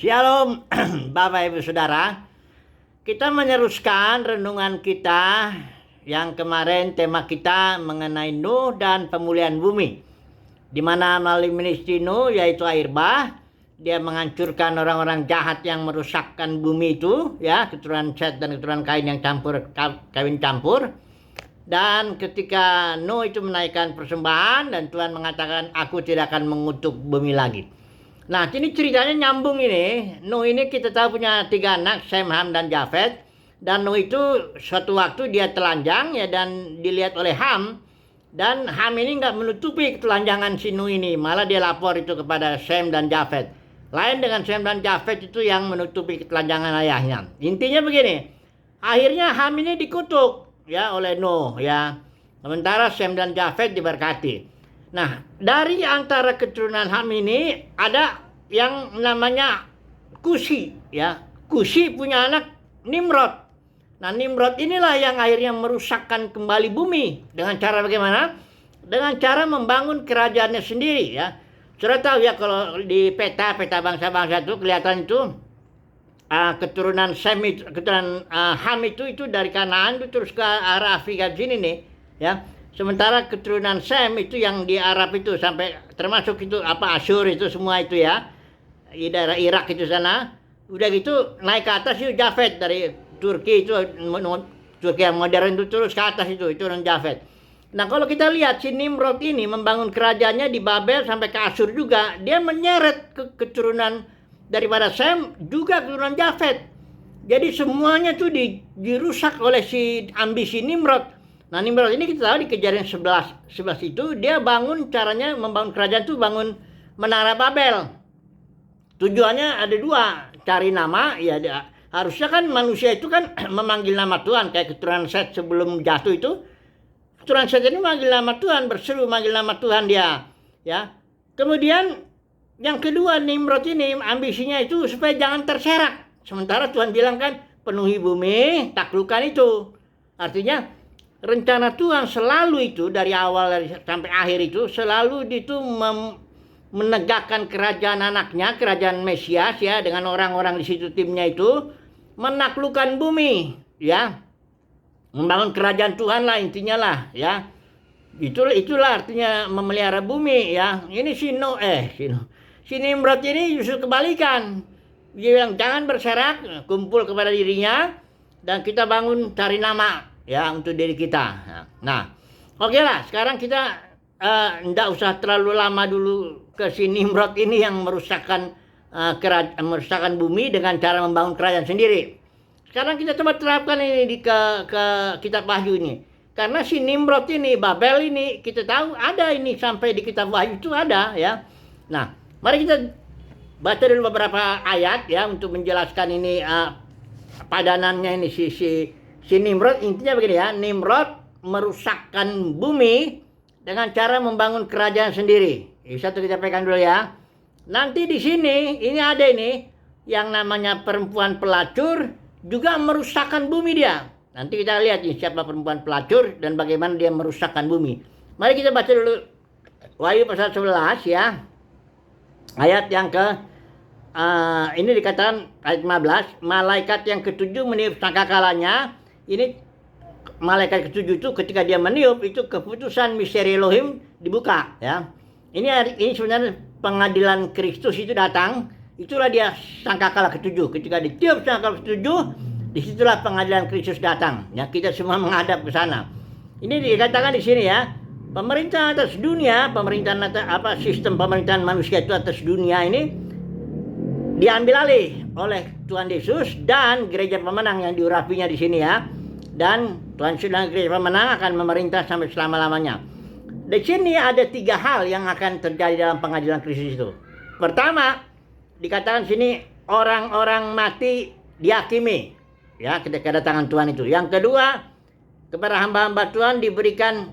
Shalom Bapak Ibu Saudara. Kita meneruskan renungan kita yang kemarin tema kita mengenai Nuh dan pemulihan bumi. Di mana melalui ministry Nuh yaitu air bah, dia menghancurkan orang-orang jahat yang merusakkan bumi itu, ya, keturunan Set dan keturunan Kain yang kawin campur. Dan ketika Nuh itu menaikkan persembahan dan Tuhan mengatakan, aku tidak akan mengutuk bumi lagi. Nah, ini ceritanya nyambung ini. Nuh ini kita tahu punya 3 anak, Sem, Ham, dan Jafet. Dan Nuh itu suatu waktu dia telanjang ya, dan dilihat oleh Ham. Dan Ham ini nggak menutupi ketelanjangan si Nuh ini. Malah dia lapor itu kepada Sem dan Jafet. Lain dengan Sem dan Jafet itu yang menutupi ketelanjangan ayahnya. Intinya begini. Akhirnya Ham ini dikutuk ya oleh Nuh ya. Sementara Sem dan Jafet diberkati. Nah, dari antara keturunan Ham ini ada yang namanya Kusi ya. Kusi punya anak Nimrod. Nah, Nimrod inilah yang akhirnya merusakkan kembali bumi. Dengan cara bagaimana? Dengan cara membangun kerajaannya sendiri ya. Sudah tahu ya, kalau di peta bangsa-bangsa itu kelihatan itu keturunan Sem itu, keturunan Ham itu dari Kanaan itu terus ke arah Afrika sini nih ya. Sementara keturunan Sem itu yang di Arab itu sampai termasuk itu Asyur itu semua itu ya. Di daerah Irak itu sana. Udah gitu naik ke atas itu Jafet dari Turki itu, Turki yang modern itu terus ke atas itu orang Jafet. Nah, kalau kita lihat si Nimrod ini membangun kerajaannya di Babel sampai ke Asyur juga, dia menyeret ke keturunan daripada Sem juga keturunan Jafet. Jadi semuanya tuh dirusak oleh si ambisi Nimrod. Nah, Nimrod ini kita tahu di Kejadian 11 itu dia caranya membangun kerajaan itu bangun menara Babel. Tujuannya ada 2, cari nama ya. Harusnya kan manusia itu kan memanggil nama Tuhan, kayak keturunan Set sebelum jatuh itu. Keturunan Set ini memanggil nama Tuhan, berseru manggil nama Tuhan dia ya. Kemudian yang kedua, Nimrod ini ambisinya itu supaya jangan terserak. Sementara Tuhan bilang kan penuhi bumi, taklukkan itu. Artinya rencana Tuhan selalu itu dari awal sampai akhir itu selalu itu menegakkan kerajaan anaknya, kerajaan Mesias ya, dengan orang-orang di situ timnya itu menaklukkan bumi ya. Membangun kerajaan Tuhan lah intinya lah ya. Itulah artinya memelihara bumi ya. Ini si Nimrod ini justru kebalikan. Dia bilang jangan berserak, kumpul kepada dirinya dan kita bangun cari nama ya untuk diri kita. Nah, oke lah. Sekarang kita enggak usah terlalu lama dulu ke si Nimrod ini yang merusakkan bumi dengan cara membangun kerajaan sendiri. Sekarang kita coba terapkan ini ke kitab Wahyu ini. Karena si Nimrod ini, Babel ini, kita tahu ada ini sampai di kitab Wahyu itu ada ya. Nah, mari kita baca dulu beberapa ayat ya untuk menjelaskan ini padanannya ini si Nimrod. Intinya begini ya, Nimrod merusakkan bumi dengan cara membangun kerajaan sendiri. Satu kita pegang dulu ya. Nanti di sini ini ada ini yang namanya perempuan pelacur juga merusakkan bumi dia. Nanti kita lihat ini siapa perempuan pelacur dan bagaimana dia merusakkan bumi. Mari kita baca dulu Wahyu pasal 11 ya. Ayat yang ini dikatakan ayat 15, malaikat yang ketujuh meniup sangkakalanya. Ini malaikat ketujuh itu ketika dia meniup itu keputusan misteri Elohim dibuka ya. Ini sebenarnya pengadilan Kristus itu datang. Itulah dia sangkakala ketujuh. Ketika ditiup sangkakala ketujuh, disitulah pengadilan Kristus datang. Ya, kita semua menghadap ke sana. Ini dikatakan di sini ya, pemerintah atas dunia, sistem pemerintahan manusia itu atas dunia ini diambil alih oleh Tuhan Yesus dan gereja pemenang yang diurapinya di sini ya. Dan Tuhan Yesus dan gereja pemenang akan memerintah sampai selama-lamanya. Di sini ada 3 hal yang akan terjadi dalam pengadilan Kristus itu. Pertama, dikatakan sini orang-orang mati dihakimi ya ketika kedatangan Tuhan itu. Yang kedua, kepada hamba-hamba Tuhan diberikan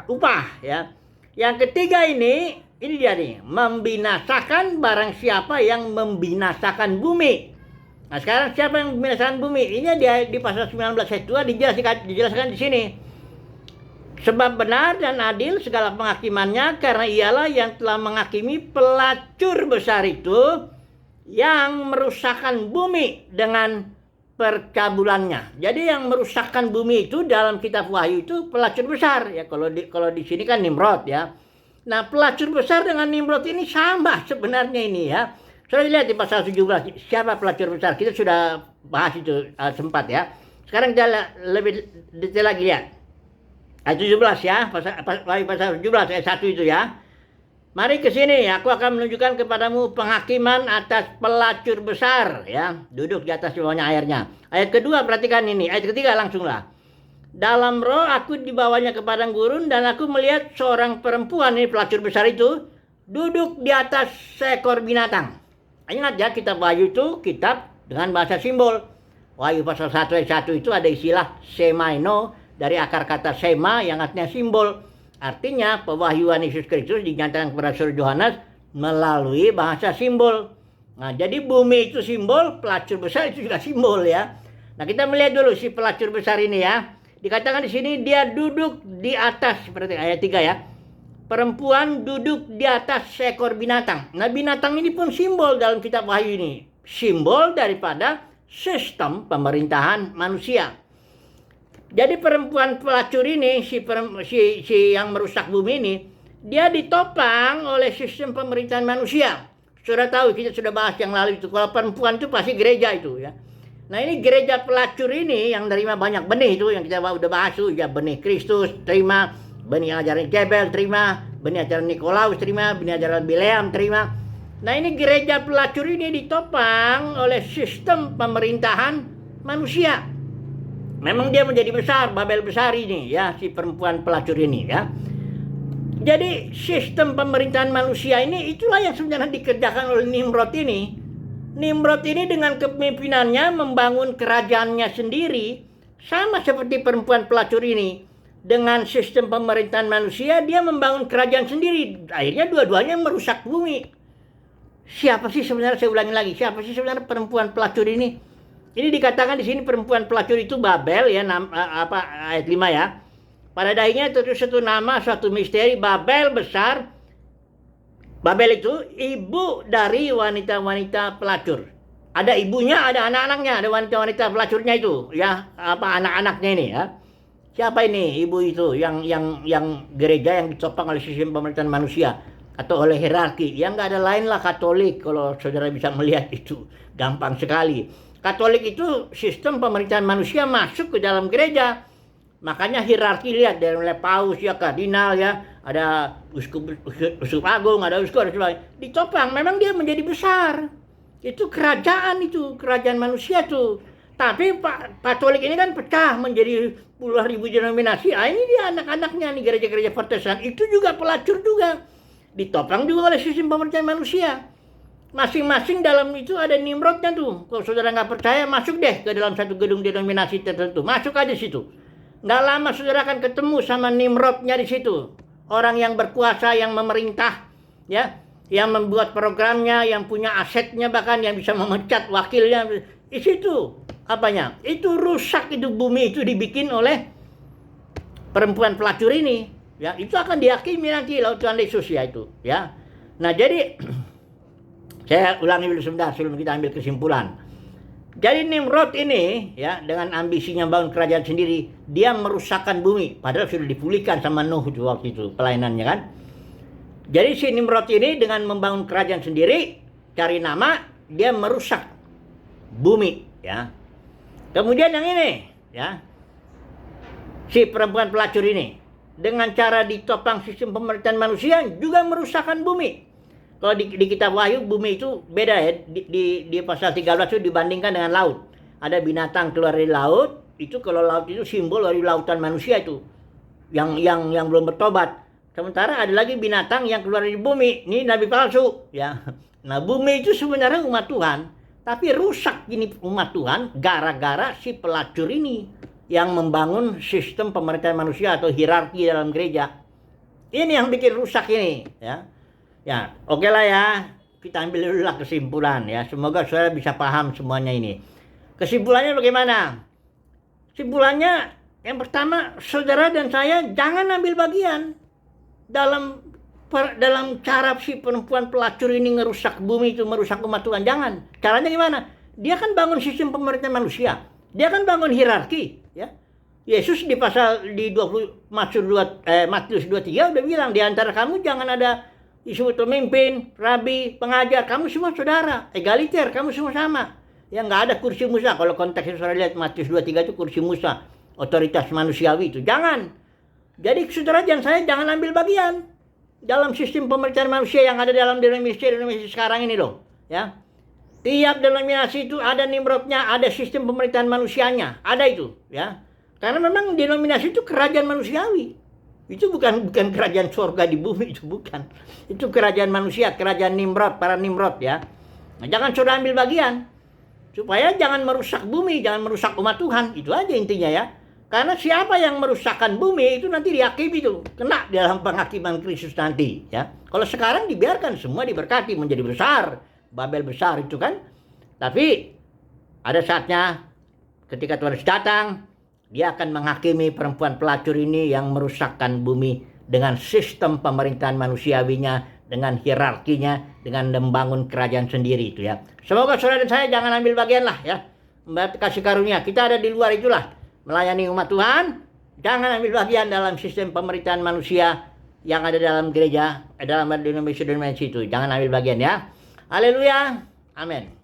upah ya. Yang ketiga ini dia nih, membinasakan barang siapa yang membinasakan bumi. Nah, sekarang siapa yang membinasakan bumi? Ini dia di pasal 19 ayat 2 dijelaskan di sini. Sebab benar dan adil segala penghakimannya, karena ialah yang telah menghakimi pelacur besar itu yang merusakkan bumi dengan percabulannya. Jadi yang merusakkan bumi itu dalam kitab Wahyu itu pelacur besar ya. Kalau di sini kan Nimrod ya. Nah, pelacur besar dengan Nimrod ini sama sebenarnya ini ya. Saya lihat di pasal 17 siapa pelacur besar. Kita sudah bahas itu sempat ya. Sekarang kita lebih detail lagi lihat. Ayat 17 ya, pasal 17 ayat 1 itu ya. Mari ke sini, aku akan menunjukkan kepadamu penghakiman atas pelacur besar ya. Duduk di atas bawahnya airnya. Ayat kedua perhatikan ini, ayat ketiga langsunglah. Dalam roh aku dibawanya ke padang gurun dan aku melihat seorang perempuan, ini pelacur besar itu, duduk di atas seekor binatang. Ingat ya, kitab Wahyu itu kitab dengan bahasa simbol. Wahyu pasal 1 ayat 1 itu ada istilah semaino dari akar kata sema yang artinya simbol. Artinya pewahyuan Yesus Kristus dinyatakan kepada Saudara Yohanes melalui bahasa simbol. Nah, jadi bumi itu simbol, pelacur besar itu juga simbol ya. Nah, kita melihat dulu si pelacur besar ini ya. Dikatakan di sini dia duduk di atas, seperti ayat 3 ya. Perempuan duduk di atas seekor binatang. Nah, binatang ini pun simbol dalam kitab Wahyu ini. Simbol daripada sistem pemerintahan manusia. Jadi perempuan pelacur ini, si yang merusak bumi ini, dia ditopang oleh sistem pemerintahan manusia. Sudah tahu, kita sudah bahas yang lalu itu. Kalau perempuan itu pasti gereja itu ya. Nah, ini gereja pelacur ini yang terima banyak benih itu yang kita udah bahas itu ya, benih Kristus terima, benih ajaran Jebel terima, benih ajaran Nikolaus terima, benih ajaran Bileam terima. Nah, ini gereja pelacur ini ditopang oleh sistem pemerintahan manusia. Memang dia menjadi besar, Babel besar ini ya, si perempuan pelacur ini ya. Jadi sistem pemerintahan manusia ini itulah yang sebenarnya dikerjakan oleh Nimrod ini. Nimrod ini dengan kepemimpinannya membangun kerajaannya sendiri, sama seperti perempuan pelacur ini. Dengan sistem pemerintahan manusia, dia membangun kerajaan sendiri. Akhirnya dua-duanya merusak bumi. Siapa sih sebenarnya, saya ulangi lagi, siapa sih sebenarnya perempuan pelacur ini? Ini dikatakan di sini perempuan pelacur itu Babel ya, ayat 5 ya. Pada dahinya terus satu nama, satu misteri, Babel besar. Babel itu ibu dari wanita-wanita pelacur. Ada ibunya, ada anak-anaknya, ada wanita-wanita pelacurnya itu, ya, anak-anaknya ini ya. Siapa ini ibu itu yang gereja yang ditopang oleh sistem pemerintahan manusia atau oleh hierarki? Yang nggak ada lain lah Katolik, kalau saudara bisa melihat itu gampang sekali. Katolik itu sistem pemerintahan manusia masuk ke dalam gereja. Makanya hierarki lihat dari mulai paus ya, kardinal ya, ada uskup agung, ada uskup, ada sebagainya. Ditopang, memang dia menjadi besar. Itu kerajaan manusia tuh. Tapi Pak Katolik ini kan pecah menjadi puluhan ribu denominasi. Ini dia anak-anaknya nih, gereja-gereja Protestan itu juga pelacur juga. Ditopang juga oleh sistem pemerintahan manusia. Masing-masing dalam itu ada Nimrodnya tuh. Kalau saudara nggak percaya, masuk deh ke dalam satu gedung denominasi tertentu. Masuk aja situ. Nggak lama saudara akan ketemu sama Nimrodnya di situ. Orang yang berkuasa, yang memerintah, ya, yang membuat programnya, yang punya asetnya, bahkan yang bisa memecat wakilnya. Di situ apanya? Itu rusak, itu bumi itu dibikin oleh perempuan pelacur ini. Ya, itu akan dihakimi nanti laut Tuhan Yesus ya itu. Ya. Nah, jadi saya ulangi dulu sebentar sebelum kita ambil kesimpulan. Jadi Nimrod ini ya, dengan ambisinya bangun kerajaan sendiri, dia merusakkan bumi, padahal sudah dipulihkan sama Nuh waktu itu pelayanannya kan. Jadi si Nimrod ini dengan membangun kerajaan sendiri, cari nama, dia merusak bumi ya. Kemudian yang ini ya, si perempuan pelacur ini dengan cara ditopang sistem pemerintahan manusia juga merusakkan bumi. Kalau di kitab Wahyu, bumi itu beda ya. Di pasal 13 itu dibandingkan dengan laut. Ada binatang keluar dari laut, itu kalau laut itu simbol dari lautan manusia itu. Yang belum bertobat. Sementara ada lagi binatang yang keluar dari bumi. Ini nabi palsu. Ya. Nah, bumi itu sebenarnya umat Tuhan. Tapi rusak ini umat Tuhan gara-gara si pelacur ini yang membangun sistem pemerintahan manusia atau hierarki dalam gereja. Ini yang bikin rusak ini. Ya. Ya, oke lah ya. Kita ambil dulu lah kesimpulan ya. Semoga saudara bisa paham semuanya ini. Kesimpulannya bagaimana? Kesimpulannya yang pertama, saudara dan saya jangan ambil bagian dalam dalam cara si perempuan pelacur ini ngerusak bumi itu, merusak umat Tuhan. Jangan. Caranya gimana? Dia kan bangun sistem pemerintahan manusia. Dia kan bangun hierarki, ya. Yesus di pasal di 20 Matius 23 udah bilang, di antara kamu jangan ada disebut pemimpin, rabi, pengajar, kamu semua saudara, egaliter, kamu semua sama. Ya nggak ada kursi Musa. Kalau konteksnya saudara lihat Matius 23 itu kursi Musa, otoritas manusiawi itu. Jangan. Jadi saudara jangan ambil bagian dalam sistem pemerintahan manusia yang ada dalam denominasi sekarang ini loh, ya. Tiap denominasi itu ada Nimrodnya, ada sistem pemerintahan manusianya, ada itu, ya. Karena memang denominasi itu kerajaan manusiawi. Itu bukan kerajaan surga di bumi, itu bukan. Itu kerajaan manusia, kerajaan Nimrod, para Nimrod, ya. Nah, jangan saudara ambil bagian. Supaya jangan merusak bumi, jangan merusak umat Tuhan. Itu aja intinya, ya. Karena siapa yang merusakkan bumi itu nanti dihakimi itu, kena dalam penghakiman Kristus nanti, ya. Kalau sekarang dibiarkan semua diberkati menjadi besar, Babel besar itu kan. Tapi ada saatnya ketika Tuhan datang, dia akan menghakimi perempuan pelacur ini yang merusakkan bumi dengan sistem pemerintahan manusiawinya, dengan hierarkinya, dengan membangun kerajaan sendiri itu, ya. Semoga saudara dan saya jangan ambil bagian lah, ya. Kasih karunia, kita ada di luar itulah, melayani umat Tuhan. Jangan ambil bagian dalam sistem pemerintahan manusia yang ada dalam gereja, dalam denominasi itu. Jangan ambil bagian, ya. Haleluya. Amin.